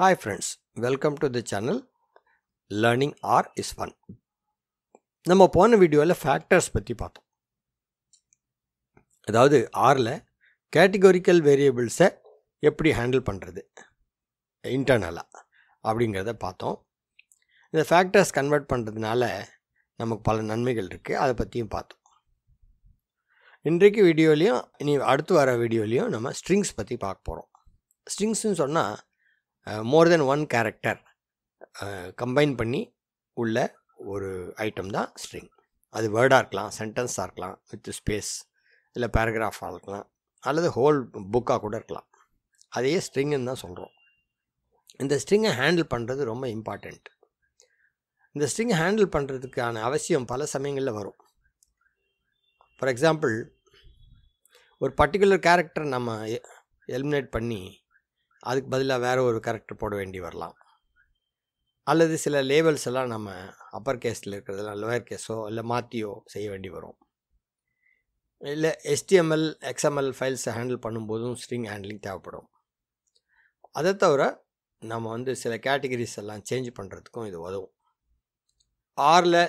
Hi friends, welcome to the channel Learning R is Fun. நம்ம போன வீடியோவில் factors பற்றி பார்த்தோம். அதாவது ஆரில் கேட்டகோரிக்கல் வேரியபிள்ஸை எப்படி ஹேண்டில் பண்ணுறது இன்டர்னலாக அப்படிங்கிறத பார்த்தோம். இந்த ஃபேக்டர்ஸ் கன்வெர்ட் பண்ணுறதுனால நமக்கு பல நன்மைகள் இருக்குது, அதை பற்றியும் பார்த்தோம். இன்றைக்கு வீடியோலையும் இனி அடுத்து வர வீடியோலையும் நம்ம ஸ்ட்ரிங்ஸ் பற்றி பார்க்க போகிறோம். ஸ்ட்ரிங்ஸ்னு சொன்னால் மோர் தென் ஒன் கேரக்டர் கம்பைன் பண்ணி உள்ள ஒரு ஐட்டம் தான் ஸ்ட்ரிங். அது வேர்டாக இருக்கலாம், சென்டென்ஸாக இருக்கலாம், வித் ஸ்பேஸ், இல்லை பேராகிராஃபாக இருக்கலாம், அல்லது ஹோல் புக்காக கூட இருக்கலாம். அதையே ஸ்ட்ரிங்குன்னு தான் சொல்கிறோம். இந்த ஸ்ட்ரிங்கை ஹேண்டில் பண்ணுறது ரொம்ப இம்பார்ட்டண்ட். இந்த ஸ்ட்ரிங்கை ஹேண்டில் பண்ணுறதுக்கான அவசியம் பல சமயங்களில் வரும். ஃபார் எக்ஸாம்பிள், ஒரு பர்டிகுலர் கேரக்டர் நம்ம எலிமினேட் பண்ணி அதுக்கு பதிலாக வேறு ஒரு கேரக்டர் போட வேண்டி வரலாம். அல்லது சில லேபிள்ஸ் எல்லாம் நம்ம அப்பர் கேஸில் இருக்கிறதெல்லாம் லோயர் கேஸோ இல்லை மாற்றியோ செய்ய வேண்டி வரும். இல்லை HTML XML ஃபைல்ஸை ஹேண்டில் பண்ணும்போதும் ஸ்ட்ரிங் ஹேண்ட்லிங் தேவைப்படும். அதை தவிர நம்ம சில கேட்டகரிஸ் எல்லாம் சேஞ்ச் பண்ணுறதுக்கும் இது உதவும். ஆரில்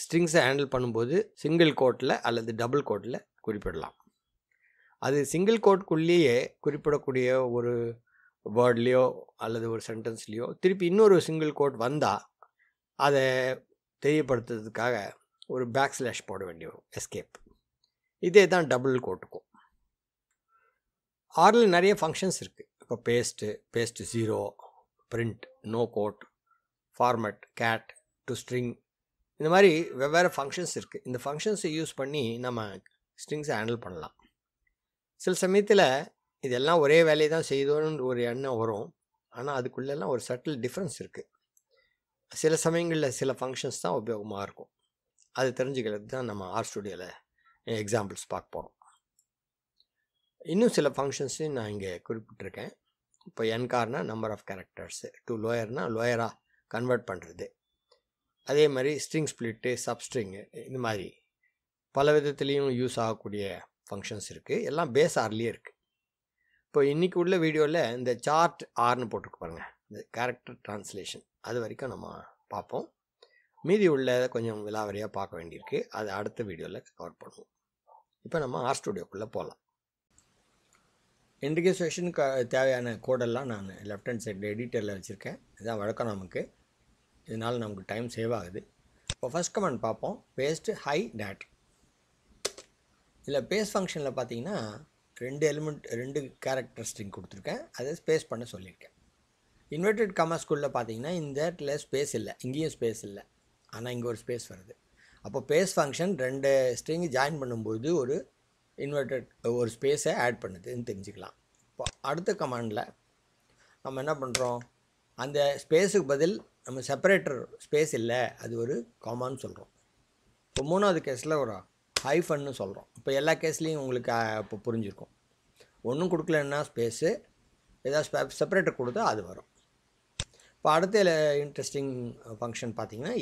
ஸ்ட்ரிங்ஸை ஹேண்டில் பண்ணும்போது சிங்கிள் கோட்டில் அல்லது டபுள் கோட்டில் குறிப்பிடலாம். அது சிங்கிள் கோட்குள்ளேயே குறிப்பிடக்கூடிய ஒரு வேர்ட்லேயோ அல்லது ஒரு சென்டென்ஸ்லேயோ திருப்பி இன்னொரு சிங்கிள் கோட் வந்தால் அதை தெரியப்படுத்துறதுக்காக ஒரு பேக்ஸ்லாஷ் போட வேண்டி வரும், எஸ்கேப். இதே தான் டபுள் கோட்டுக்கும். ஆரில் நிறைய ஃபங்க்ஷன்ஸ் இருக்குது. இப்போ paste 0, print, noquote, format, cat to string, இந்த மாதிரி வெவ்வேறு ஃபங்க்ஷன்ஸ் இருக்குது. இந்த ஃபங்க்ஷன்ஸை யூஸ் பண்ணி நம்ம ஸ்ட்ரிங்ஸை ஹேண்டில் பண்ணலாம். சில சமயத்தில் இதெல்லாம் ஒரே வேலையை தான் செய்தோன்னு ஒரு எண்ணம் வரும். ஆனால் அதுக்குள்ளெல்லாம் ஒரு சட்டில் டிஃப்ரென்ஸ் இருக்குது. சில சமயங்களில் சில ஃபங்க்ஷன்ஸ் தான் உபயோகமாக இருக்கும். அது தெரிஞ்சுக்கிறது தான் நம்ம ஆர் ஸ்டுடியோவில் எக்ஸாம்பிள்ஸ் பார்க்க போகிறோம். இன்னும் சில ஃபங்க்ஷன்ஸையும் நான் இங்கே குறிப்பிட்டிருக்கேன். இப்போ என்கார்னா நம்பர் ஆஃப் கேரக்டர்ஸு, டு லோயர்னா லோயராக கன்வெர்ட் பண்ணுறது. அதே மாதிரி ஸ்ட்ரிங் ஸ்ப்ளிட்டு, சப்ஸ்ட்ரிங்கு, இந்த மாதிரி பல விதத்துலேயும் யூஸ் ஆகக்கூடிய ஃபங்க்ஷன்ஸ் இருக்குது. எல்லாம் பேஸ் ஆர்லேயே இருக்குது. இப்போ இன்றைக்கி உள்ள வீடியோவில் இந்த சார்ட் ஆர்னு போட்டிருக்கு பாருங்கள், இந்த கேரக்டர் ட்ரான்ஸ்லேஷன், அது வரைக்கும் நம்ம பார்ப்போம். மீதி உள்ள கொஞ்சம் விலாவரியாக பார்க்க வேண்டியிருக்கு. அதை அடுத்த வீடியோவில் கவர் பண்ணுவோம். இப்போ நம்ம ஆர் ஸ்டுடியோக்குள்ளே போகலாம். இன்றைக்கு செஷனுக்கு தேவையான கோடெல்லாம் நான் லெஃப்ட் ஹேண்ட் சைடில் எடிட்டரில் வச்சுருக்கேன். இதுதான் வழக்கம் நமக்கு. இதனால் நமக்கு டைம் சேவ் ஆகுது. இப்போ ஃபஸ்ட் கமெண்ட் பார்ப்போம். பேஸ்ட் ஹை டேட். இதில் பேஸ் ஃபங்க்ஷனில் பார்த்தீங்கன்னா ரெண்டு கேரக்டர் ஸ்ட்ரிங் கொடுத்துருக்கேன். அதை ஸ்பேஸ் பண்ண சொல்லியிருக்கேன். இன்வெர்டட் கமாஸ்குள்ளே பார்த்தீங்கன்னா இந்த இடத்துல ஸ்பேஸ் இல்லை, இங்கேயும் ஸ்பேஸ் இல்லை, ஆனால் இங்கே ஒரு ஸ்பேஸ் வருது. அப்போ பேஸ் ஃபங்க்ஷன் ரெண்டு ஸ்ட்ரிங் ஜாயின் பண்ணும்போது ஒரு ஸ்பேஸை ஆட் பண்ணுதுன்னு தெரிஞ்சுக்கலாம். இப்போ அடுத்த கமாண்டில் நம்ம என்ன பண்ணுறோம், அந்த ஸ்பேஸுக்கு பதில் நம்ம செப்பரேட்டர் ஸ்பேஸ் இல்லை, அது ஒரு காமான்னு சொல்கிறோம். இப்போ மூணாவது கேஸில் ஒரு ஹைஃபன்னு சொல்கிறோம். இப்போ எல்லா கேஸ்லேயும் உங்களுக்கு இப்போ புரிஞ்சிருக்கும். ஒன்றும் கொடுக்கலன்னா ஸ்பேஸு, ஏதாவது செப்பரேட்டர் கொடுத்தா அது வரும். இப்போ அடுத்த இன்ட்ரெஸ்டிங் ஃபங்க்ஷன் பார்த்தீங்கன்னா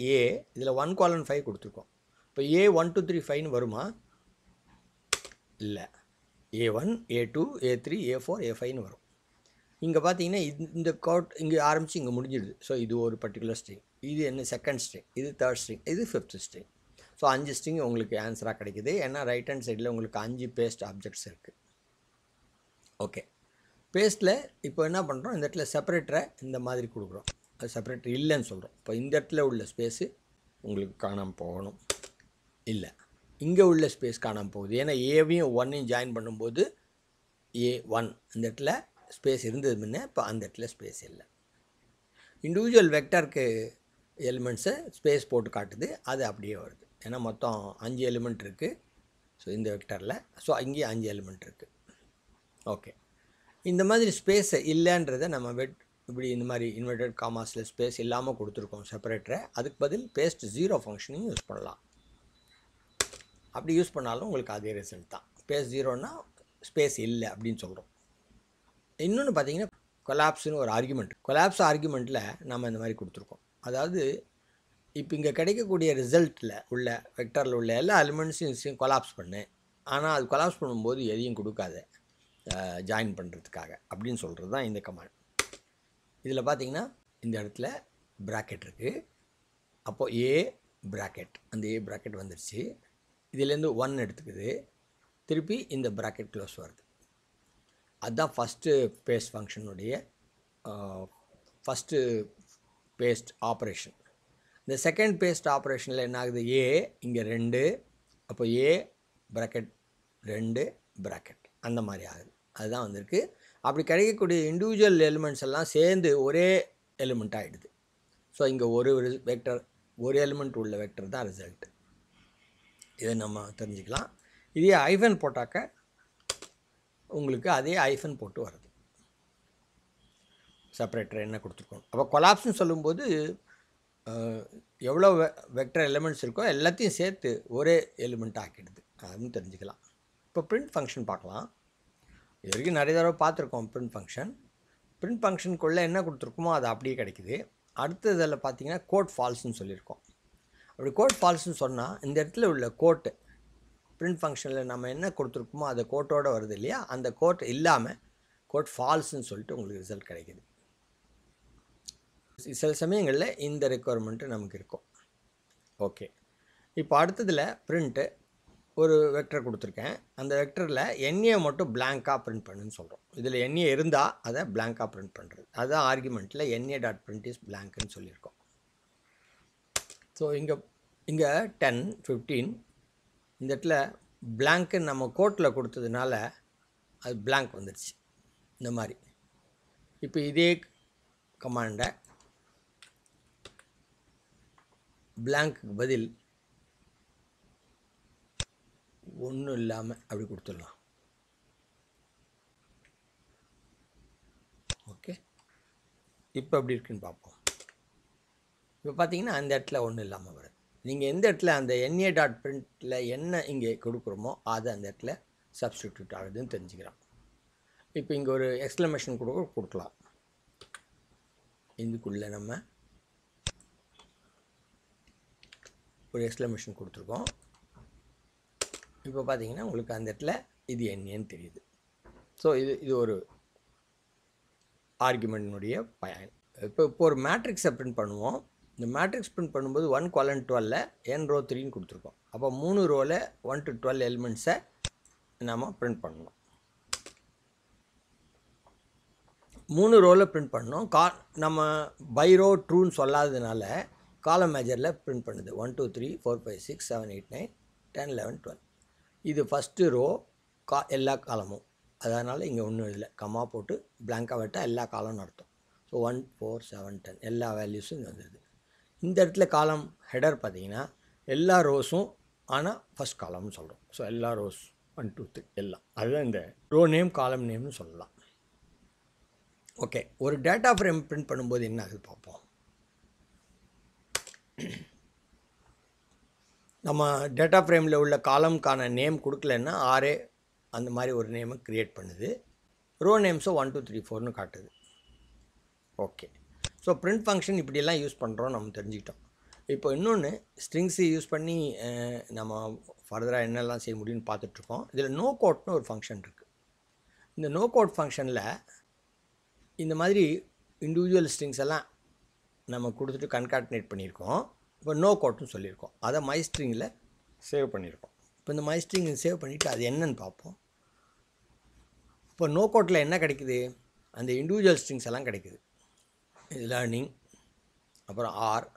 இதில் 1:5 கொடுத்துருக்கோம். இப்போ A1 2 3 5ன்னு வருமா? இல்லை, A1 A2 A3 A4 A5ன்னு வரும். இங்கே பார்த்தீங்கன்னா இந்த கோட் இங்கே ஆரம்பித்து இங்கே முடிஞ்சிடுது. ஸோ இது ஒரு பர்டிகுலர் ஸ்ட்ரிங், இது என்ன செகண்ட் ஸ்ட்ரிங், இது தேர்ட் ஸ்ட்ரிங், இது ஃபிஃப்த் ஸ்ட்ரிங். ஸோ 5 ஸ்ட்ரிங் உங்களுக்கு ஆன்சராக கிடைக்குது. ஏன்னா ரைட் ஹேண்ட் சைடில் உங்களுக்கு 5 பேஸ்ட் ஆப்ஜெக்ட்ஸ் இருக்குது. ஓகே, பேஸ்ட்டில் இப்போ என்ன பண்ணுறோம், இந்த இடத்துல செப்பரேட்டரை இந்த மாதிரி கொடுக்குறோம். அது செப்பரேட்டர் இல்லைன்னு சொல்கிறோம். இப்போ இந்த இடத்துல உள்ள ஸ்பேஸு உங்களுக்கு காணாமல் போகணும். இல்லை, இங்கே உள்ள ஸ்பேஸ் காணாமல் போகுது. ஏன்னா ஏவையும் 1ஐயும் ஜாயின் பண்ணும்போது A1 இந்த இடத்துல ஸ்பேஸ் இருந்தது முன்னே, இப்போ அந்த இடத்துல ஸ்பேஸ் இல்லை. இண்டிவிஜுவல் வெக்டருக்கு எலிமெண்ட்ஸை ஸ்பேஸ் போட்டு காட்டுது, அது அப்படியே வருது. ஏன்னா மொத்தம் 5 எலிமெண்ட் இருக்குது. ஸோ இந்த வெக்டரில், ஸோ அங்கேயே 5 எலிமெண்ட் இருக்குது. ஓகே, இந்த மாதிரி ஸ்பேஸ் இல்லைன்றதை நம்ம இப்படி இந்த மாதிரி இன்வெர்டட் காமாஸில் ஸ்பேஸ் இல்லாமல் கொடுத்துருக்கோம் செப்பரேட்டரை. அதுக்கு பதில் பேஸ்ட் 0 ஃபங்க்ஷனையும் யூஸ் பண்ணலாம். அப்படி யூஸ் பண்ணாலும் உங்களுக்கு அதே ரிசல்ட் தான். பேஸ்ட் 0ன்னா ஸ்பேஸ் இல்லை அப்படின்னு சொல்கிறோம். இன்னொன்று பார்த்தீங்கன்னா கொலாப்ஸ்னு ஒரு ஆர்குமெண்ட். கொலாப்ஸ் ஆர்குமெண்ட்டில் நம்ம இந்த மாதிரி கொடுத்துருக்கோம். அதாவது இப்போ இங்கே கிடைக்கக்கூடிய ரிசல்ட்டில் உள்ள வெக்டரில் உள்ள எல்லா எலிமெண்ட்ஸையும் கொலாப்ஸ் பண்ணு, ஆனால் அது கொலாப்ஸ் பண்ணும்போது எதையும் கொடுக்காத ஜாயின் பண்ணுறதுக்காக அப்படின்னு சொல்கிறது தான் இந்த கமாண்ட். இதில் பார்த்தீங்கன்னா இந்த இடத்துல ப்ராக்கெட் இருக்குது. அப்போது ஏ ப்ராக்கெட், அந்த ஏ ப்ராக்கெட் வந்துடுச்சு. இதுலேருந்து 1 எடுத்துக்குது, திருப்பி இந்த ப்ராக்கெட் க்ளோஸ் வருது. அதுதான் ஃபஸ்ட்டு பேஸ்ட் ஃபங்க்ஷனுடைய ஃபஸ்ட்டு பேஸ்ட் ஆப்ரேஷன். இந்த செகண்ட் பேஸ்ட் ஆப்ரேஷனில் என்ன ஆகுது, ஏ இங்கே 2, அப்போ ஏ ப்ராக்கெட் 2 ப்ராக்கெட் அந்த மாதிரி ஆகுது. அதுதான் வந்திருக்கு. அப்படி கிடைக்கக்கூடிய இண்டிவிஜுவல் எலிமெண்ட்ஸ் எல்லாம் சேர்ந்து ஒரே எலிமெண்ட் ஆகிடுது. ஸோ இங்கே ஒரு வெக்டர், ஒரு எலிமெண்ட் உள்ள வெக்டர் தான் ரிசல்ட். இதை நம்ம தெரிஞ்சுக்கலாம். இதே ஐஃபன் போட்டாக்க உங்களுக்கு அதே ஐஃபன் போட்டு வருது. செப்பரேட்டர் என்ன கொடுத்துருக்கோம். அப்போ கொலாப்ஸ்னு சொல்லும்போது எவ்வளோ வெக்டர் எலிமெண்ட்ஸ் இருக்கோ எல்லாத்தையும் சேர்த்து ஒரே எலிமெண்ட் ஆக்கிடுது, அதுவும் தெரிஞ்சுக்கலாம். இப்போ பிரிண்ட் ஃபங்க்ஷன் பார்க்கலாம். இது வரைக்கும் நிறைய தடவை பார்த்துருக்கோம். பிரிண்ட் ஃபங்க்ஷனுக்குள்ளே என்ன கொடுத்துருக்கோமோ அது அப்படியே கிடைக்குது. அடுத்ததில் பார்த்தீங்கன்னா கோட் ஃபால்ஸ்ன்னு சொல்லியிருக்கோம். அப்படி கோட் ஃபால்ஸ்ன்னு சொன்னால் இந்த இடத்துல உள்ள கோட்டு பிரிண்ட் ஃபங்க்ஷனில் நம்ம என்ன கொடுத்துருக்கோமோ அது கோட்டோடு வருது இல்லையா, அந்த கோட் இல்லாமல் கோட் ஃபால்ஸ்ன்னு சொல்லிட்டு உங்களுக்கு ரிசல்ட் கிடைக்குது. சில சமயங்களில் இந்த ரெக்குவயர்மெண்ட்டு நமக்கு இருக்கும். ஓகே, இப்போ அடுத்ததில் பிரிண்ட்டு ஒரு வெக்டர் கொடுத்துருக்கேன். அந்த வெக்டரில் என்ஏ மட்டும் பிளாங்காக பிரிண்ட் பண்ணுன்னு சொல்கிறோம். இதில் என்ஏ இருந்தால் அதை பிளாங்காக பிரிண்ட் பண்ணுறது, அதுதான் ஆர்குமெண்ட்டில் என்ஏ டாட் பிரிண்ட் இஸ் பிளாங்க்னு சொல்லியிருக்கோம். ஸோ இங்கே 10, 15 இந்த இடத்துல பிளாங்க்குன்னு நம்ம கோட்டில் கொடுத்ததுனால அது பிளாங்க் வந்துடுச்சு இந்த மாதிரி. இப்போ இதே கமாண்டை பிளாங்க்கு பதில் ஒன்றும் இல்லாமல் அப்படி கொடுத்துடலாம். ஓகே, இப்போ எப்படி இருக்குன்னு பார்ப்போம். இப்போ பார்த்தீங்கன்னா அந்த இடத்துல ஒன்றும் இல்லாமல் வருது. நீங்கள் எந்த இடத்துல அந்த என்ஏ டாட் பிரிண்டில் என்ன இங்கே கொடுக்குறோமோ அது அந்த இடத்துல சப்ஸ்டிடியூட் ஆகுதுன்னு தெரிஞ்சுக்கிறோம். இப்போ இங்கே ஒரு எக்ஸ்க்ளமேஷன் கொடுக்கலாம். இதுக்குள்ளே நம்ம ஒரு எக்ஸ்க்ளமேஷன் கொடுத்துருக்கோம். இப்போ பார்த்தீங்கன்னா உங்களுக்கு அந்த இடத்துல இது என்னன்னு தெரியுது. ஸோ இது ஒரு ஆர்குமெண்ட்னுடைய பயன். இப்போ ஒரு மேட்ரிக்ஸை பிரிண்ட் பண்ணுவோம். இந்த மேட்ரிக்ஸ் பிரிண்ட் பண்ணும்போது 1:12 n row 3ன்னு கொடுத்துருக்கோம். அப்போ 3 ரோவில் 1 to 12 எலிமெண்ட்ஸை நம்ம பிரிண்ட் பண்ணணும். 3 ரோவில் பிரிண்ட் பண்ணோம். நம்ம பை ரோ ட்ரூன்னு சொல்லாததுனால காலம் மேஜரில் பிரிண்ட் பண்ணுது. 1 2 3 4 5 6 7 8 9 10 11 12. இது ஃபஸ்ட்டு ரோ எல்லா காலமும், அதனால் இங்கே ஒன்றும் இல்லை, கம்மா போட்டு பிளாங்காக விட்டால் எல்லா காலம்னு அர்த்தம். ஸோ 1 4 7 10 எல்லா வேல்யூஸும் இங்கே வந்துடுது. இந்த இடத்துல காலம் ஹெடர் பார்த்தீங்கன்னா எல்லா ரோஸும் ஆனால் ஃபஸ்ட் காலம்னு சொல்கிறோம். ஸோ எல்லா ரோஸ் 1 2 3 எல்லாம், அதுதான் இந்த ரோ நேம் காலம் நேம்னு சொல்லலாம். ஓகே, ஒரு டேட்டா ஃப்ரேம் பிரிண்ட் பண்ணும்போது என்ன ஆகுது பார்ப்போம். நம்ம டேட்டா ஃப்ரேமில் உள்ள காலம்கான நேம் கொடுக்கலன்னா ஆரே அந்த மாதிரி ஒரு நேமை க்ரியேட் பண்ணுது. ரோ நேம்ஸோ 1 2 3 4ன்னு காட்டுது. ஓகே, ஸோ பிரிண்ட் ஃபங்க்ஷன் இப்படியெல்லாம் யூஸ் பண்ணுறோம் நம்ம தெரிஞ்சுக்கிட்டோம். இப்போ இன்னொன்று ஸ்ட்ரிங்ஸை யூஸ் பண்ணி நம்ம ஃபர்தராக என்னெல்லாம் செய்ய முடியும்னு பார்த்துட்ருக்கோம். இதில் நோ கோட்னு ஒரு ஃபங்க்ஷன் இருக்குது. இந்த நோ கோட் ஃபங்க்ஷனில் இந்த மாதிரி இண்டிவிஜுவல் ஸ்ட்ரிங்ஸ் எல்லாம் நம்ம கொடுத்துட்டு கன்காட்டினேட் பண்ணியிருக்கோம். இப்போ நோ கோட்னு சொல்லியிருக்கோம். அதை மை ஸ்ட்ரிங்கில் சேவ் பண்ணியிருக்கோம். இப்போ இந்த மை ஸ்ட்ரிங் சேவ் பண்ணிவிட்டு அது என்னன்னு பார்ப்போம். இப்போ நோ கோட்டில் என்ன கிடைக்குது, அந்த இண்டிவிஜுவல் ஸ்ட்ரிங்ஸ் எல்லாம் கிடைக்குது. லேர்னிங், அப்புறம் ஆர்,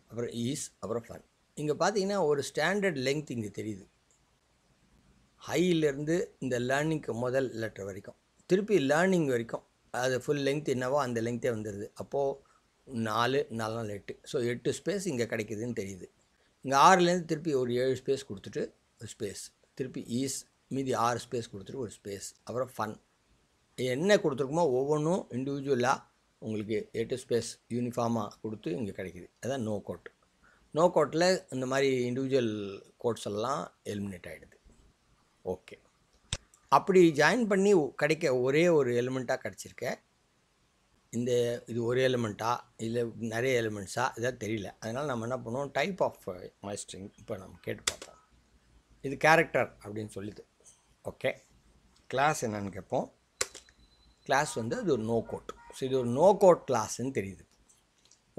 அப்புறம் ஈஸ், அப்புறம் ஃபன். இங்கே பார்த்தீங்கன்னா ஒரு ஸ்டாண்டர்ட் லெங்த் இங்கே தெரியுது. ஹையிலேருந்து இந்த லேர்னிங்க்கு முதல் லெட்டர் வரைக்கும், திருப்பி லேர்னிங் வரைக்கும் அது ஃபுல் லெங்த் என்னவோ அந்த லெங்த்தே வந்துடுது. அப்போது 4 4 8, ஸோ 8 ஸ்பேஸ் இங்கே கிடைக்குதுன்னு தெரியுது. இங்கே 6லேருந்து திருப்பி ஒரு 7 ஸ்பேஸ் கொடுத்துட்டு ஒரு ஸ்பேஸ், திருப்பி ஈஸ் மீதி 6 ஸ்பேஸ் கொடுத்துட்டு ஒரு ஸ்பேஸ், அப்புறம் ஃபன். என்ன கொடுத்துருக்குமோ ஒவ்வொன்றும் இண்டிவிஜுவலாக உங்களுக்கு 8 ஸ்பேஸ் யூனிஃபார்மாக கொடுத்து இங்கே கிடைக்குது. அதுதான் நோ கோட். நோ கோட்டில் இந்த மாதிரி இண்டிவிஜுவல் கோட்ஸ் எல்லாம் எலிமினேட் ஆகிடுது. ஓகே, அப்படி ஜாயின் பண்ணி கிடைக்க ஒரே ஒரு எலிமெண்ட்டாக கிடச்சிருக்க. இது ஒரு எலிமெண்ட்டா இல்லை நிறைய எலிமெண்ட்ஸா இதாக தெரியல. அதனால் நம்ம என்ன பண்ணுவோம், டைப் ஆஃப் மை ஸ்ட்ரிங் இப்போ நம்ம கேட்டு பார்ப்போம். இது கேரக்டர் அப்படின்னு சொல்லிது. ஓகே, கிளாஸ் என்னன்னு கேட்போம். கிளாஸ் அது ஒரு நோ கோட். ஸோ இது ஒரு நோ கோட் கிளாஸ்ன்னு தெரியுது.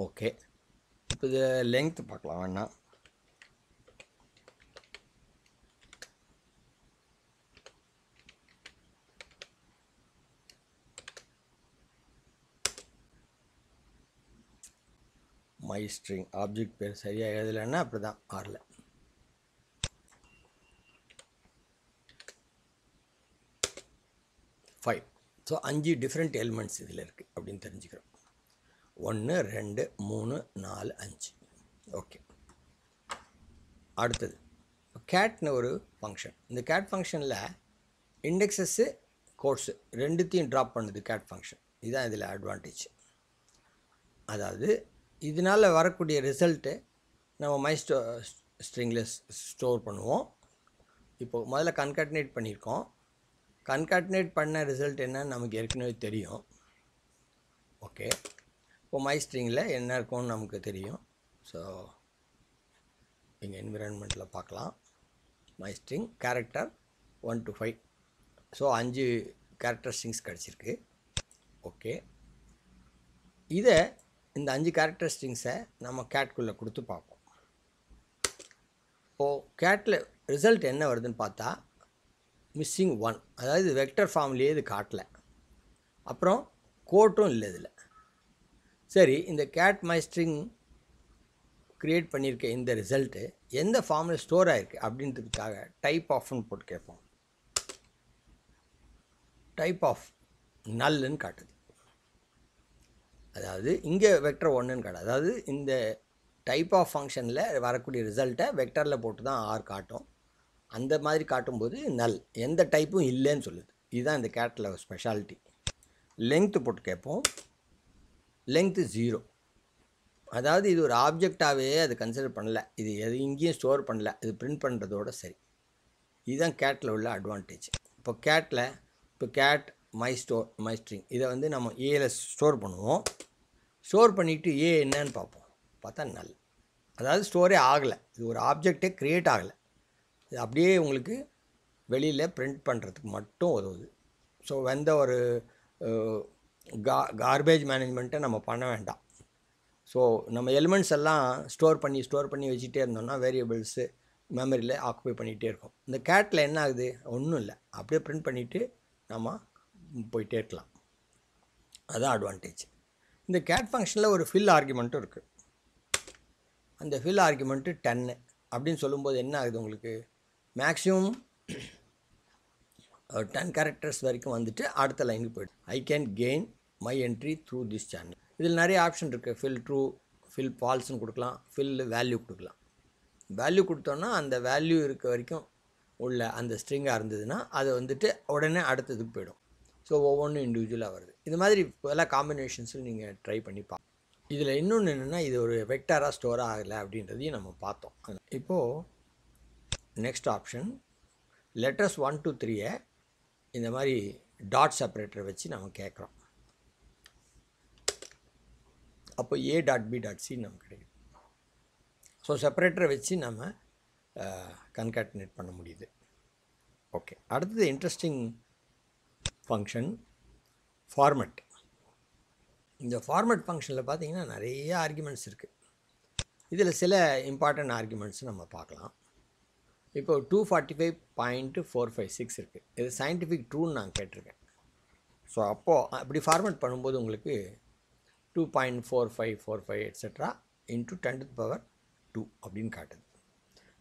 ஓகே, இப்போ இது லெங்த் பார்க்கலாம் வேணா. மை ஸ்ட்ரிங் ஆப்ஜெக்ட் பேர் சரியாக எழுதலைன்னா அப்படி தான் ஆறல. ஃபைவ். ஸோ 5 டிஃப்ரெண்ட் எலிமெண்ட்ஸ் இதில் இருக்குது அப்படின்னு தெரிஞ்சுக்கிறோம். 1 2 3 4 5. ஓகே, அடுத்தது கேட்னு ஒரு ஃபங்க்ஷன். இந்த கேட் ஃபங்க்ஷனில் இண்டெக்ஸஸ்ஸு கோட்ஸு ரெண்டுத்தையும் ட்ராப் பண்ணுது கேட் ஃபங்க்ஷன். இதுதான் இதில் அட்வான்டேஜ். அதாவது இதனால் வரக்கூடிய ரிசல்ட்டு நம்ம மை ஸ்ட்ரிங்கில் ஸ்டோர் பண்ணுவோம். இப்போது முதல்ல கன்காட்டினேட் பண்ணியிருக்கோம். கன்காட்டினேட் பண்ண ரிசல்ட் என்னன்னு நமக்கு ஏற்கனவே தெரியும். ஓகே, இப்போ மை ஸ்ட்ரிங்கில் என்ன இருக்கும்னு நமக்கு தெரியும். ஸோ இங்கே என்விரான்மெண்ட்டில் பார்க்கலாம். My string character 1 to 5. So 5 character strings கிடச்சிருக்கு. ஓகே, இதை இந்த 5 கேரக்டர் ஸ்ட்ரிங்ஸை நம்ம கேட்குள்ளே கொடுத்து பார்ப்போம். இப்போது கேட்டில் ரிசல்ட் என்ன வருதுன்னு பார்த்தா மிஸ்ஸிங் 1, அதாவது வெக்டர் ஃபார்ம்லேயே இது காட்டலை. அப்புறம் கோட்டும் இல்லை இதில். சரி, இந்த கேட் மை ஸ்ட்ரிங் க்ரியேட் பண்ணியிருக்க இந்த ரிசல்ட்டு எந்த ஃபார்மில் ஸ்டோர் ஆகிருக்கு அப்படின்றதுக்காக டைப் ஆஃப்னு போட்டு கேட்போம். டைப் ஆஃப் நல்லுன்னு காட்டுது. அதாவது இங்கே வெக்டர் 1ன்னு காட்டுது. அதாவது இந்த டைப் ஆஃப் ஃபங்க்ஷனில் வரக்கூடிய ரிசல்ட்டை வெக்டரில் போட்டு தான் ஆர் காட்டும். அந்த மாதிரி காட்டும்போது நல், எந்த டைப்பும் இல்லைன்னு சொல்லுது. இதுதான் இந்த கேட்டில் ஒரு ஸ்பெஷாலிட்டி. லெங்க்த்து போட்டு கேட்போம். லெங்க்த்து 0. அதாவது இது ஒரு ஆப்ஜெக்டாகவே அது கன்சிடர் பண்ணல, இது எது இங்கேயும் ஸ்டோர் பண்ணல, இது பிரிண்ட் பண்ணுறதோட சரி. இதுதான் கேட்டில் உள்ள அட்வான்டேஜ். இப்போ கேட்டில் கேட் மை ஸ்ட்ரிங் இதை வந்து நம்ம ஏல ஸ்டோர் பண்ணுவோம். ஸ்டோர் பண்ணிவிட்டு ஏ என்னன்னு பார்ப்போம். பார்த்தா நல், அதாவது ஸ்டோரே ஆகலை, இது ஒரு ஆப்ஜெக்டே க்ரியேட் ஆகலை. இது அப்படியே உங்களுக்கு வெளியில் பிரிண்ட் பண்ணுறதுக்கு மட்டும் உதவுது. ஸோ எந்த ஒரு கார்பேஜ் மேனேஜ்மெண்ட்டை நம்ம பண்ண வேண்டாம். ஸோ நம்ம எலிமெண்ட்ஸ் எல்லாம் ஸ்டோர் பண்ணி வச்சுட்டே இருந்தோம்னா வேரியபிள்ஸு மெமரியில் ஆக்குபை பண்ணிகிட்டே இருக்கும். இந்த கேட்டில் என்ன ஆகுது? ஒன்றும் இல்லை, அப்படியே பிரிண்ட் பண்ணிவிட்டு நம்ம போயிட்டே இருக்கலாம். அதுதான் அட்வான்டேஜ். இந்த கேட் ஃபங்க்ஷனில் ஒரு ஃபில் ஆர்குமெண்ட்டும் இருக்குது. அந்த ஃபில் ஆர்குமெண்ட்டு 10 அப்படின்னு சொல்லும்போது என்ன ஆகுது உங்களுக்கு? மேக்ஸிமம் 10 கேரக்டர்ஸ் வரைக்கும் வந்துட்டு அடுத்த லைனுக்கு போய்டும். I can gain my entry through this channel. இதில் நிறைய ஆப்ஷன் இருக்குது. ஃபில் ட்ரூ, ஃபில் ஃபால்ஸ்னு கொடுக்கலாம், ஃபில் வேல்யூ கொடுக்கலாம். வேல்யூ கொடுத்தோன்னா அந்த வேல்யூ இருக்க வரைக்கும் உள்ள அந்த ஸ்ட்ரிங்காக இருந்ததுன்னா அது வந்துட்டு உடனே அடுத்ததுக்கு போயிடும். ஸோ ஒவ்வொன்றும் இண்டிவிஜுவலாக வருது. இது மாதிரி எல்லா காம்பினேஷன்ஸும் நீங்கள் ட்ரை பண்ணி பார்க்கலாம். இதில் இன்னொன்று என்னென்னா, இது ஒரு வெக்டாராக ஸ்டோர் ஆகலை அப்படின்றதையும் நம்ம பார்த்தோம். இப்போது நெக்ஸ்ட் ஆப்ஷன் லெட்டர்ஸ் 1 to 3 இந்த மாதிரி டாட் செப்பரேட்டரை வச்சு நம்ம கேட்குறோம். அப்போ A.B.C நமக்கு கிடைக்கும். ஸோ செப்பரேட்டரை வச்சு நம்ம கன்காட்டினேட் பண்ண முடியுது. ஓகே, அடுத்தது இன்ட்ரெஸ்டிங் ஃபங்க்ஷன் ஃபார்மட். இந்த ஃபார்மட் ஃபங்க்ஷனில் பார்த்தீங்கன்னா நிறைய ஆர்குமெண்ட்ஸ் இருக்குது. இதில் சில இம்பார்ட்டன்ட் ஆர்குமெண்ட்ஸ் நம்ம பார்க்கலாம். இப்போ 245.456 இருக்குது. இது சயின்டிஃபிக் ட்ரூன்னு நான் கேட்டிருக்கேன். ஸோ அப்போது அப்படி ஃபார்மட் பண்ணும்போது உங்களுக்கு 2.4545 எட்ஸெட்ரா இன்ட்டு 10⁻2 அப்படின்னு காட்டுது.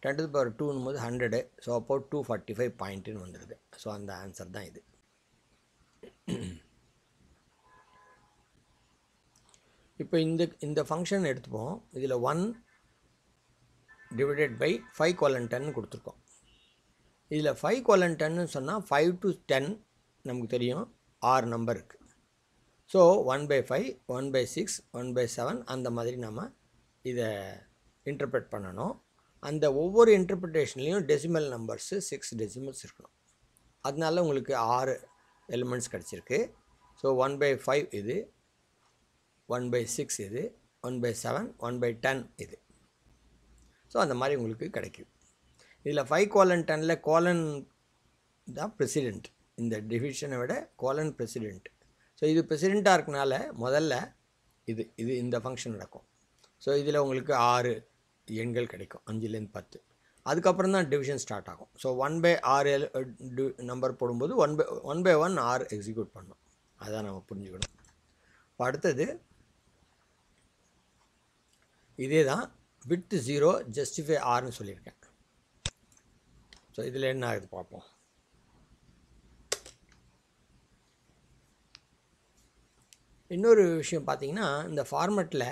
10⁻2ன்னும் போது 100. ஸோ அப்போது 245 பாயிண்ட்டுன்னு வந்துடுது. ஸோ அந்த ஆன்சர் தான் இது. இப்போ இந்த ஃபங்க்ஷன் எடுத்துப்போம். இதில் 1/5:10 கொடுத்துருக்கோம். இதில் 5:10 சொன்னால் 5 to 10 நமக்கு தெரியும் 6 நம்பர் இருக்குது. ஸோ 1/5, 1/6, 1/7 அந்த மாதிரி நம்ம இதை இன்டர்பிரட் பண்ணணும். அந்த ஒவ்வொரு இன்டர்பிரிட்டேஷன்லேயும் டெசிமல் நம்பர்ஸு 6 டெசிமல்ஸ் இருக்கணும். அதனால உங்களுக்கு 6 எலிமெண்ட்ஸ் கிடச்சிருக்கு. ஸோ 1/5 இது, 1/6 இது, 1/7, 1/10 இது. ஸோ அந்த மாதிரி உங்களுக்கு கிடைக்குது. இதில் 5:10 கோலன் தான் ப்ரெசிடெண்ட். இந்த டிவிஷனை விட கோலன் ப்ரெசிடெண்ட். ஸோ ஸோ இது ப்ரெசிடெண்ட்டாக இருக்கனால முதல்ல இது இந்த ஃபங்க்ஷன் நடக்கும். ஸோ இதில் உங்களுக்கு 6 எண்கள் கிடைக்கும், 5லேருந்து 10. அதுக்கப்புறம் தான் டிவிஷன் ஸ்டார்ட் ஆகும். ஸோ 1/6 நம்பர் போடும்போது 1/1 ஆர் எக்ஸிக்யூட் பண்ணும். அதான் நம்ம புரிஞ்சுக்கணும். இப்போ அடுத்தது இதே தான் வித் 0 ஜஸ்டிஃபை ஆர்னு சொல்லியிருக்கேன். ஸோ இதில் என்ன ஆகுது பார்ப்போம். இன்னொரு விஷயம் பார்த்தீங்கன்னா, இந்த ஃபார்மேட்டில்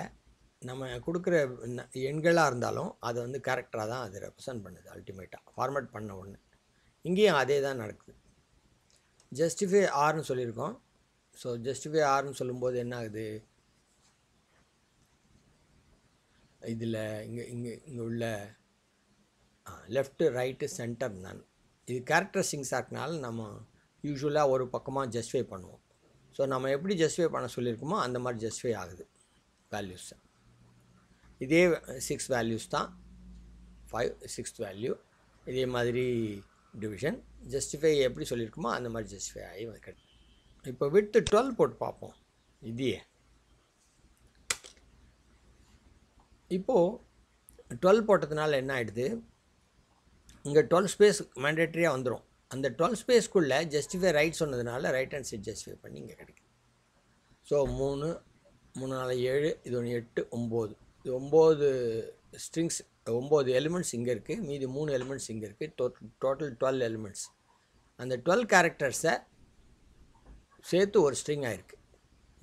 நம்ம கொடுக்குற எண்களாக இருந்தாலும் அதை வந்து கேரக்டராக தான் அது ரெப்ரசன்ட் பண்ணுது. அல்டிமேட்டாக ஃபார்மேட் பண்ண ஒன்று இங்கேயும் அதே தான் நடக்குது. ஜஸ்டிஃபை ஆர்னு சொல்லியிருக்கோம். ஸோ ஜஸ்டிஃபை ஆர்னு சொல்லும்போது என்ன ஆகுது, இதில் இங்கே உள்ள லெஃப்ட்டு ரைட்டு சென்டர் நான் இது கேரக்டரிஸ்டிக்ஸாக இருக்கனால நம்ம யூஸ்வலாக ஒரு பக்கமாக ஜஸ்டிஃபை பண்ணுவோம். ஸோ நம்ம எப்படி ஜஸ்டிஃபை பண்ண சொல்லியிருக்கோமோ அந்த மாதிரி ஜஸ்டிஃபை ஆகுது வேல்யூஸ். இதே 6 வேல்யூஸ் தான், 5 6th வேல்யூ. இதே மாதிரி டிவிஷன் ஜஸ்டிஃபை எப்படி சொல்லியிருக்குமோ அந்த மாதிரி ஜஸ்டிஃபை ஆகி கிடைக்கும். இப்போ விட்டு 12 போட்டு பார்ப்போம். இதையே இப்போது 12 போட்டதுனால என்ன ஆகிடுது, இங்கே 12 ஸ்பேஸ் மேண்டேட்ரியாக வந்துடும். அந்த 12 ஸ்பேஸ்க்குள்ளே ஜஸ்டிஃபை ரைட் சொன்னதுனால ரைட் ஹேண்ட் சைட் ஜஸ்டிஃபை பண்ணி இங்கே கிடைக்கும். ஸோ 3 3 4 7 இது 1 8 9 இது 9 ஸ்ட்ரிங்ஸ் 9 எலிமெண்ட்ஸ் இங்கே இருக்குது, மீதி 3 எலிமெண்ட்ஸ் இங்கே இருக்குது. Total 12 elements. அந்த 12 கேரக்டர்ஸை சேர்த்து ஒரு ஸ்ட்ரிங் ஆகிருக்கு.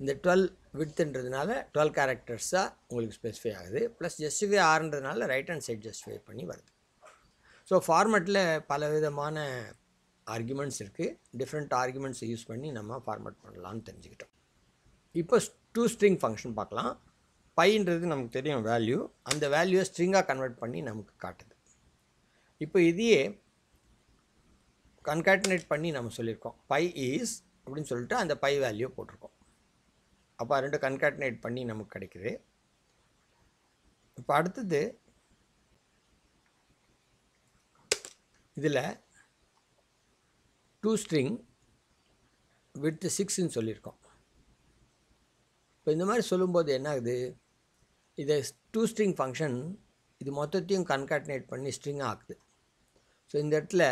இந்த 12 விட்த்துன்றதுனால 12 கேரக்டர்ஸாக உங்களுக்கு ஸ்பெசிஃபை ஆகுது. ப்ளஸ் ஜஸ்டிஃபை ஆறுன்றதுனால ரைட் ஹேண்ட் சைட் ஜஸ்டிஃபை பண்ணி வருது. ஸோ ஃபார்மேட்டில் பல விதமான ஆர்குமெண்ட்ஸ் இருக்குது. டிஃப்ரெண்ட் ஆர்குமெண்ட்ஸை யூஸ் பண்ணி நம்ம ஃபார்மேட் பண்ணலான்னு தெரிஞ்சுக்கிட்டோம். இப்போ 2 ஸ்ட்ரிங் ஃபங்க்ஷன் பார்க்கலாம். பைன்றது நமக்கு தெரியும் வேல்யூ, அந்த வேல்யூவை ஸ்ட்ரிங்காக கன்வெர்ட் பண்ணி நமக்கு காட்டுது. இப்போ இதையே கன்காட்டினேட் பண்ணி நம்ம சொல்லியிருக்கோம். பை இஸ் அப்படின்னு சொல்லிட்டு அந்த பை வேல்யூ போட்டிருக்கோம். அப்போ 2 கன்காட்டினேட் பண்ணி நமக்கு கிடைக்குது. இப்போ அடுத்தது இதில் 2 ஸ்ட்ரிங் வித் 6ன்னு சொல்லியிருக்கோம். இப்போ இந்த மாதிரி சொல்லும்போது என்ன ஆகுது, இதை 2 ஸ்ட்ரிங் ஃபங்க்ஷன் இது மொத்தத்தையும் கன்காட்டினேட் பண்ணி ஸ்ட்ரிங்காக ஆகுது. ஸோ இந்த இடத்துல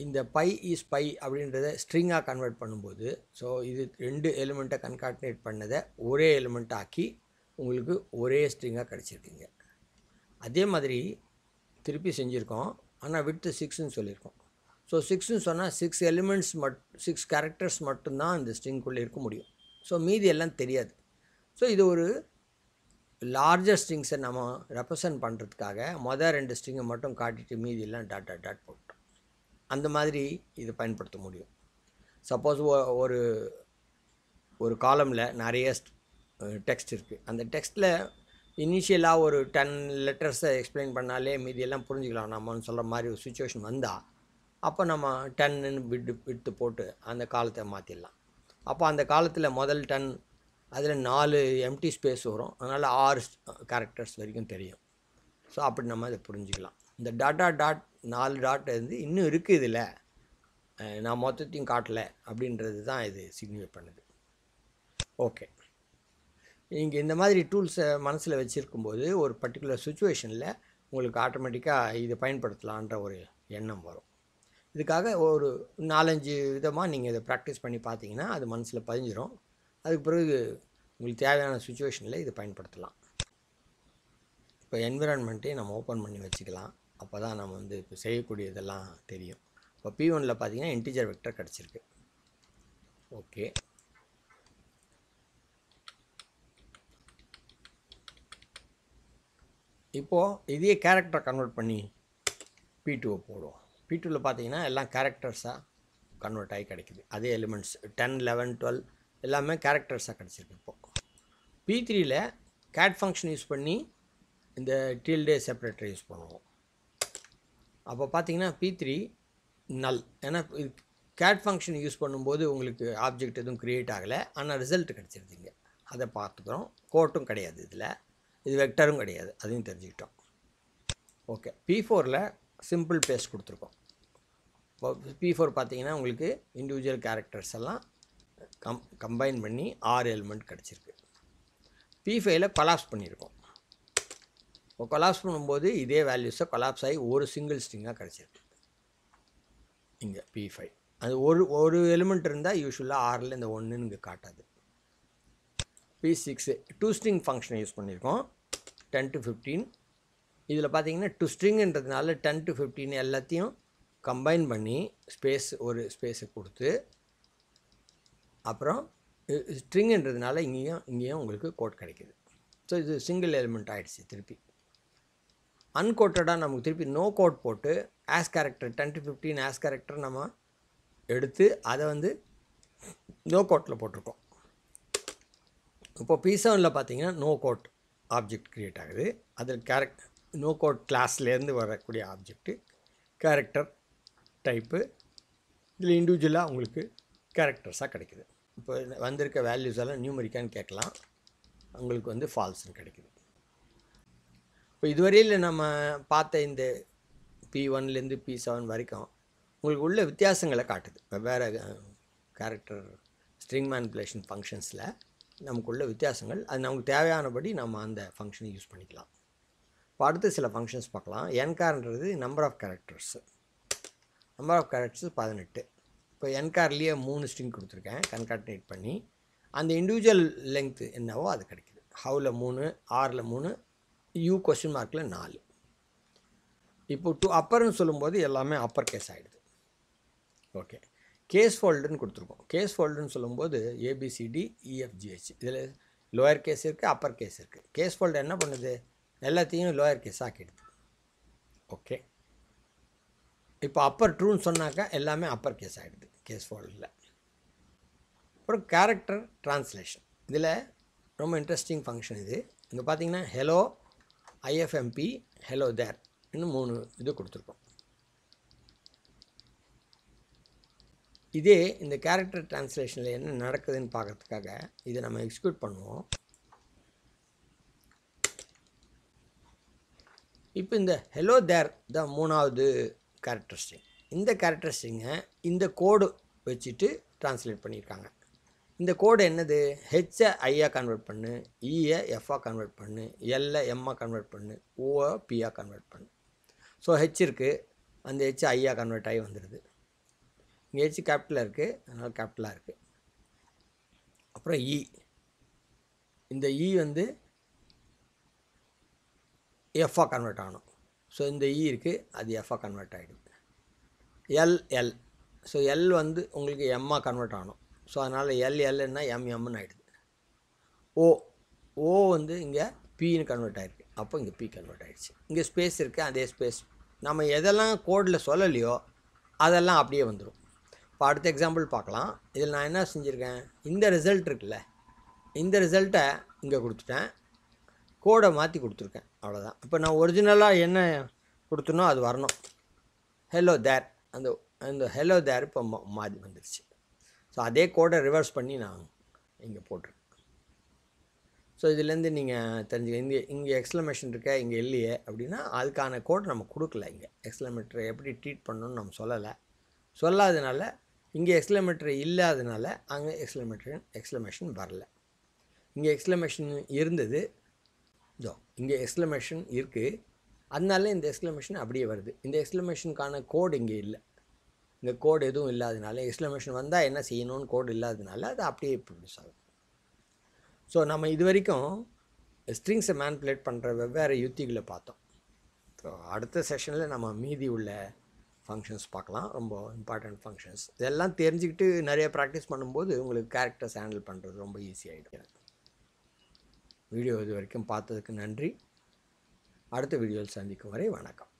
இந்த பை இஸ் பை அப்படின்றத ஸ்ட்ரிங்காக கன்வெர்ட் பண்ணும்போது, ஸோ இது 2 எலிமெண்ட்டை கன்காட்டினேட் பண்ணதை ஒரே எலிமெண்ட் ஆக்கி உங்களுக்கு ஒரே ஸ்ட்ரிங்காக கிடச்சிருக்குங்க. அதே மாதிரி திருப்பி செஞ்சுருக்கோம், ஆனால் வித் 6ன்னு சொல்லியிருக்கோம். ஸோ 6ன்னு சொன்னால் 6 எலிமெண்ட்ஸ் 6 கேரக்டர்ஸ் மட்டும்தான் இந்த ஸ்ட்ரிங்குள்ளே இருக்க முடியும். ஸோ மீதி எல்லாம் தெரியாது. ஸோ இது ஒரு லார்ஜர் ஸ்ட்ரிங்ஸை நம்ம ரெப்ரசன்ட் பண்ணுறதுக்காக மொதல் 2 ஸ்ட்ரிங்கை மட்டும் காட்டிட்டு மீதி எல்லாம் டாட் டாட் டாட் போட்டோம். அந்த மாதிரி இது பயன்படுத்த முடியும். சப்போஸ் ஒரு காலமில் நிறைய டெக்ஸ்ட் இருக்குது. அந்த டெக்ஸ்ட்டில் இனிஷியலாக ஒரு 10 லெட்டர்ஸை எக்ஸ்பிளைன் பண்ணாலே மீதியெல்லாம் புரிஞ்சுக்கலாம் நம்மன்னு சொல்கிற மாதிரி ஒரு சுச்சுவேஷன் வந்தால், அப்போ நம்ம 10ன்னு விட்டு போட்டு அந்த காலத்தை மாற்றிடலாம். அப்போ அந்த காலத்தில் முதல் 10 அதில் 4 எம்டி ஸ்பேஸ் வரும், அதனால் 6 கேரக்டர்ஸ் வரைக்கும் தெரியும். ஸோ அப்படி நம்ம அதை புரிஞ்சுக்கலாம். இந்த டாட் 4 டாட் வந்து இன்னும் இருக்குது இதில், நான் மொத்தத்தையும் காட்டலை அப்படின்றது தான் இது சிக்னிஃபை பண்ணுது. ஓகே, நீங்கள் இந்த மாதிரி டூல்ஸை மனசில் வச்சுருக்கும்போது ஒரு பர்டிகுலர் சுச்சுவேஷனில் உங்களுக்கு ஆட்டோமேட்டிக்காக இதை பயன்படுத்தலான்ற ஒரு எண்ணம் வரும். இதுக்காக ஒரு 4-5 விதமாக நீங்கள் இதை ப்ராக்டிஸ் பண்ணி பார்த்தீங்கன்னா அது மனசில் பதிஞ்சிடும். அதுக்கு பிறகு உங்களுக்கு தேவையான சுச்சுவேஷனில் இதை பயன்படுத்தலாம். இப்போ என்விரான்மெண்ட்டையும் நம்ம ஓப்பன் பண்ணி வச்சுக்கலாம். அப்போ தான் நம்ம வந்து இப்போ செய்யக்கூடியதெல்லாம் தெரியும். இப்போ P1ல் பார்த்தீங்கன்னா இன்டிஜர் வெக்டர் கிடச்சிருக்கு. ஓகே, இப்போது இதே கேரக்டரை கன்வெர்ட் பண்ணி P2 போடுவோம். P2வில் பார்த்தீங்கன்னா எல்லாம் கேரக்டர்ஸாக கன்வெர்ட் ஆகி கிடைக்குது. அதே எலிமெண்ட்ஸ் 10 11 12 எல்லாமே கேரக்டர்ஸாக கிடச்சிருக்கு. இப்போது P3யில் கேட் ஃபங்க்ஷன் யூஸ் பண்ணி இந்த டில்டே செப்பரேட்டரை யூஸ் பண்ணுவோம். அப்போ பார்த்தீங்கன்னா P3 நல், ஏன்னா இது கேட் ஃபங்க்ஷன் யூஸ் பண்ணும்போது உங்களுக்கு ஆப்ஜெக்ட் எதுவும் க்ரியேட் ஆகலை, ஆனால் ரிசல்ட் கிடச்சிருந்தீங்க. அதை பார்த்துக்கிறோம். கோட்டும் கிடையாது இதில், இது வெக்டரும் கிடையாது, அதையும் தெரிஞ்சுக்கிட்டோம். ஓகே, P4ல் சிம்பிள் பேஸ்ட் கொடுத்துருக்கோம். இப்போ P4 பார்த்தீங்கன்னா உங்களுக்கு இண்டிவிஜுவல் கேரக்டர்ஸ் எல்லாம் கம்பைன் பண்ணி 6 எலிமெண்ட் கிடச்சிருக்கு. P5ல கொலாப்ஸ் பண்ணியிருக்கோம். இப்போ கொலாப்ஸ் பண்ணும்போது இதே வேல்யூஸை கொலாப்ஸ் ஆகி ஒரு சிங்கிள் ஸ்ட்ரிங்காக கிடச்சிருக்கு. இங்கே P5 அது ஒரு எலிமெண்ட் இருந்தால் யூஸ்வலாக 6ல் இந்த 1ன்னு இங்கே காட்டாது. P6 டூ ஸ்ட்ரிங் ஃபங்க்ஷனை யூஸ் பண்ணியிருக்கோம். 10 to 15 இதில் பார்த்தீங்கன்னா டூ ஸ்ட்ரிங்ன்றதுனால 10 to 15 எல்லாத்தையும் கம்பைன் பண்ணி ஒரு ஸ்பேஸை கொடுத்து அப்புறம் ஸ்ட்ரிங்ன்றதுனால இங்கேயும் உங்களுக்கு கோட் கிடைக்கிது. ஸோ இது சிங்கிள் எலிமெண்ட் ஆகிடுச்சு. திருப்பி அன்கோட்டடாக நமக்கு திருப்பி நோ கோட் போட்டு as character 10 to 15 as character நம்ம எடுத்து அதை வந்து நோ கோட்டில் போட்டிருக்கோம். இப்போ P7ல் பார்த்தீங்கன்னா நோ கோட் ஆப்ஜெக்ட் க்ரியேட் ஆகுது. அதில் நோ கோட் கிளாஸ்லேருந்து வரக்கூடிய ஆப்ஜெக்ட்டு கேரக்டர் டைப்பு இதில் இண்டிவிஜுவலாக உங்களுக்கு கேரக்டர்ஸாக கிடைக்குது. இப்போ வந்திருக்க வேல்யூஸ் எல்லாம் நியூமெரிக்கான்னு கேட்கலாம். உங்களுக்கு வந்து ஃபால்ஸ்ன்னு கிடைக்குது. இப்போ இதுவரையில் நம்ம பார்த்த இந்த P1லேருந்து P7 வரைக்கும் உங்களுக்கு உள்ள வித்தியாசங்களை காட்டுது. வெவ்வேறு கேரக்டர் ஸ்ட்ரிங் மேனிப்புலேஷன் ஃபங்க்ஷன்ஸில் நமக்குள்ள வித்தியாசங்கள் அது நமக்கு தேவையானபடி நம்ம அந்த ஃபங்க்ஷனை யூஸ் பண்ணிக்கலாம். இப்போ அடுத்து சில ஃபங்க்ஷன்ஸ் பார்க்கலாம். என்கார்ன்றது number of characters. Number of characters 18. இப்போ என்கார்லேயே 3 ஸ்ட்ரிங் கொடுத்துருக்கேன் கன்கார்டினேட் பண்ணி அந்த இண்டிவிஜுவல் லெங்க்த்து என்னவோ அது கிடைக்குது. ஹவுவில் 3, ஆரில் 3, யூ கொஸ்டின் மார்க்கில் 4. இப்போ டு அப்பர்னு சொல்லும்போது எல்லாமே அப்பர் கேஸ் ஆகிடுது. ஓகே, கேஸ் ஃபோல்டுன்னு கொடுத்துருக்கோம். கேஸ் ஃபோல்டுன்னு சொல்லும்போது ABCD EFGH இதில் லோயர் கேஸ் இருக்குது, அப்பர் கேஸ் இருக்குது. கேஸ் ஃபோல்டு என்ன பண்ணுது? எல்லாத்தையும் லோயர் கேஸ் ஆக்கிடுது. ஓகே, இப்போ அப்பர் ட்ரூன்னு சொன்னாக்கா எல்லாமே அப்பர் கேஸ் ஆகிடுது கேஸ் ஃபோல்டில். அப்புறம் கேரக்டர் ட்ரான்ஸ்லேஷன் இதில் ரொம்ப இன்ட்ரெஸ்டிங் ஃபங்க்ஷன் இது. இங்கே பார்த்தீங்கன்னா ஹெலோ IFMP ஹெலோ தேர் இன்னும் 3 இது கொடுத்துருக்கோம். இதே இந்த கேரக்டர் ட்ரான்ஸ்லேஷனில் என்ன நடக்குதுன்னு பார்க்கறதுக்காக இதை நம்ம எக்ஸிக்யூட் பண்ணுவோம். இப்போ இந்த ஹெலோ தேர் தான் 3வது கேரக்டர் ஸ்ட்ரிங். இந்த கேரக்டர் ஸ்ட்ரிங்கை இந்த கோடு வச்சுட்டு ட்ரான்ஸ்லேட் பண்ணியிருக்காங்க. இந்த கோடு என்னது? ஹெச்சை ஐயாக கன்வெர்ட் பண்ணு, ஈயை எஃப்பாக கன்வெர்ட் பண்ணு, எல்லை எம்மாக கன்வெர்ட் பண்ணு, ஓவை பியாக கன்வெர்ட் பண்ணு. ஸோ ஹெச் இருக்குது, அந்த ஹெச் ஐயாக கன்வெர்ட் ஆகி வந்துடுது. இங்கே ஹெச் கேபிட்டலாக இருக்குது, அதனால் கேபிட்டலாக இருக்குது. அப்புறம் இந்த வந்து எஃப்பாக கன்வெர்ட் ஆகணும். ஸோ இந்த இருக்குது, அது எஃப்பாக கன்வெர்ட் ஆகிடுது. எல் ஸோ எல் வந்து உங்களுக்கு எம்மாக கன்வெர்ட் ஆகணும். ஸோ அதனால் எல்னா எம்னு ஆகிடுது. ஓ வந்து இங்கே பின்னு கன்வெர்ட் ஆகிருக்கு. அப்போ இங்கே பி கன்வெர்ட் ஆகிடுச்சு. இங்கே ஸ்பேஸ் இருக்குது, அதே ஸ்பேஸ் நம்ம எதெல்லாம் கோடில் சொல்லலையோ அதெல்லாம் அப்படியே வந்துடும். இப்போ அடுத்த எக்ஸாம்பிள் பார்க்கலாம். இதில் நான் என்ன செஞ்சுருக்கேன்? இந்த ரிசல்ட் இருக்குல்ல, இந்த ரிசல்ட்டை இங்கே கொடுத்துட்டேன், கோடை மாற்றி கொடுத்துருக்கேன், அவ்வளோதான். இப்போ நான் ஒரிஜினலாக என்ன கொடுத்தனோ அது வரணும். ஹெலோ தேர் அந்த ஹெலோ தேர் இப்போ மாறி வந்துடுச்சு. ஸோ அதே கோடை ரிவர்ஸ் பண்ணி நான் இங்கே போட்டிருக்கேன். ஸோ இதுலேருந்து நீங்கள் தெரிஞ்சுக்க, இங்கே எக்ஸ்க்ளமேஷன் இருக்க இங்கே இல்லையே அப்படின்னா அதுக்கான கோட் நம்ம கொடுக்கல. இங்கே எக்ஸ்க்ளமேட்டரை எப்படி ட்ரீட் பண்ணணும்னு நம்ம சொல்லாததுனால இங்கே எக்ஸ்க்ளமேட்டர் இல்லாததுனால அங்கே எக்ஸ்க்ளமேஷன் வரல. இங்கே எக்ஸ்க்ளமேஷன் இருந்தது, இதோ இங்கே எக்ஸ்க்ளமேஷன் இருக்குது, அதனால இந்த எக்ஸ்க்ளமேஷன் அப்படியே வருது. இந்த எக்ஸ்க்ளமேஷனுக்கான கோடு இங்கே இல்லை. இந்த கோடு எதுவும் இல்லாததுனால எக்ஸ்க்ளமேஷன் வந்தால் என்ன செய்யணும்னு கோடு இல்லாததுனால அது அப்படியே ப்ரொடியூஸ் ஆகும். ஸோ நம்ம இது வரைக்கும் ஸ்ட்ரிங்ஸை மேனிப்புலேட் பண்ணுற வெவ்வேறு யுத்திகளை பார்த்தோம். ஸோ அடுத்த செஷனில் நம்ம மீதி உள்ள ஃபங்க்ஷன்ஸ் பார்க்கலாம், ரொம்ப இம்பார்ட்டண்ட் ஃபங்க்ஷன்ஸ். இதெல்லாம் தெரிஞ்சுக்கிட்டு நிறைய ப்ராக்டிஸ் பண்ணும்போது உங்களுக்கு கேரக்டர்ஸ் ஹேண்டில் பண்ணுறது ரொம்ப ஈஸியாகிடும். வீடியோ இது வரைக்கும் பார்த்ததுக்கு நன்றி. அடுத்த வீடியோவில் சந்திக்கும் வரை வணக்கம்.